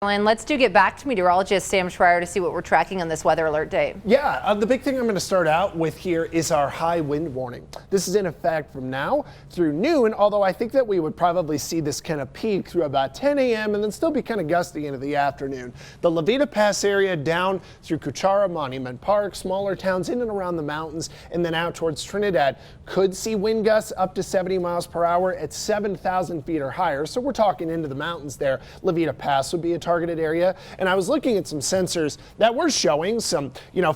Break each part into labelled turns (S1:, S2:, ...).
S1: And let's get back to meteorologist Sam Schreier to see what we're tracking on this weather alert day.
S2: Yeah, the big thing I'm going to start out with here is our high wind warning. This is in effect from now through noon, although I think that we would probably see this kind of peak through about 10 a.m. and then still be kind of gusty into the afternoon. The Veta Pass area down through KOAA, Monument Park, smaller towns in and around the mountains, and then out towards Trinidad could see wind gusts up to 70 miles per hour at 7,000 feet or higher. So we're talking into the mountains there. Veta Pass would be a targeted area, and I was looking at some sensors that were showing some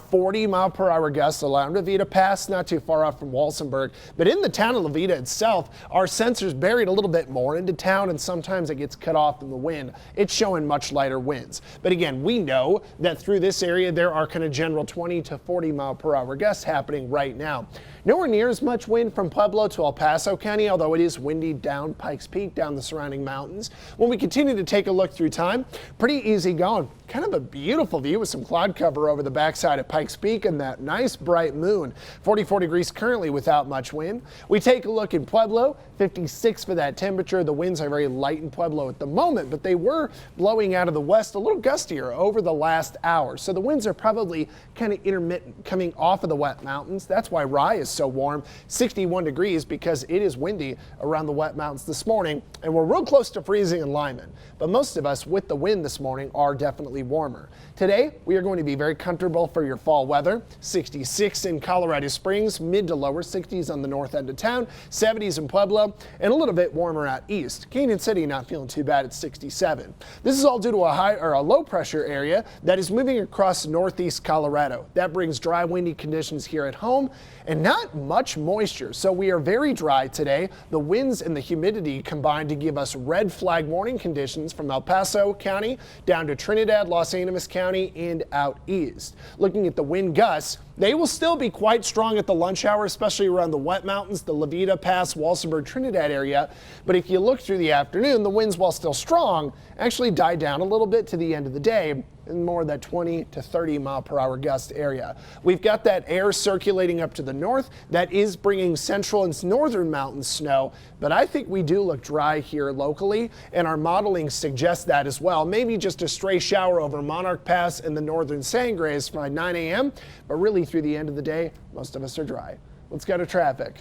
S2: 40 mile per hour gusts along Veta Pass, not too far off from Walsenburg. But in the town of Veta itself, our sensors buried a little bit more into town, and sometimes it gets cut off in the wind. It's showing much lighter winds. But again, we know that through this area there are kind of general 20 to 40 mile per hour gusts happening right now. Nowhere near as much wind from Pueblo to El Paso County, although it is windy down Pikes Peak, down the surrounding mountains. When we continue to take a look through time, pretty easy going. Kind of a beautiful view with some cloud cover over the backside of Pikes Peak and that nice bright moon. 44 degrees currently without much wind. We take a look in Pueblo, 56 for that temperature. The winds are very light in Pueblo at the moment, but they were blowing out of the west a little gustier over the last hour. So the winds are probably kind of intermittent coming off of the wet mountains. That's why Rye is so warm, 61 degrees, because it is windy around the wet mountains this morning, and we're real close to freezing in Lyman. But most of us with the wind this morning are definitely warmer. Today, we are going to be very comfortable for your fall weather. 66 in Colorado Springs, mid to lower 60s on the north end of town, 70s in Pueblo, and a little bit warmer out east. Canyon City not feeling too bad at 67. This is all due to a low pressure area that is moving across northeast Colorado. That brings dry, windy conditions here at home and not much moisture. So we are very dry today. The winds and the humidity combine to give us red flag warning conditions from El Paso County down to Trinidad, Los Animas County, and out east. Looking at the wind gusts, they will still be quite strong at the lunch hour, especially around the wet mountains, the Veta Pass, Walsenburg, Trinidad area. But if you look through the afternoon, the winds, while still strong, actually die down a little bit to the end of the day in more of that 20 to 30 mile per hour gust area. We've got that air circulating up to the north that is bringing central and northern mountain snow, but I think we do look dry here locally, and our modeling suggests that as well. Maybe just a stray shower over Monarch Pass and the northern Sangres by 9 a.m., but really through the end of the day, most of us are dry. Let's go to traffic.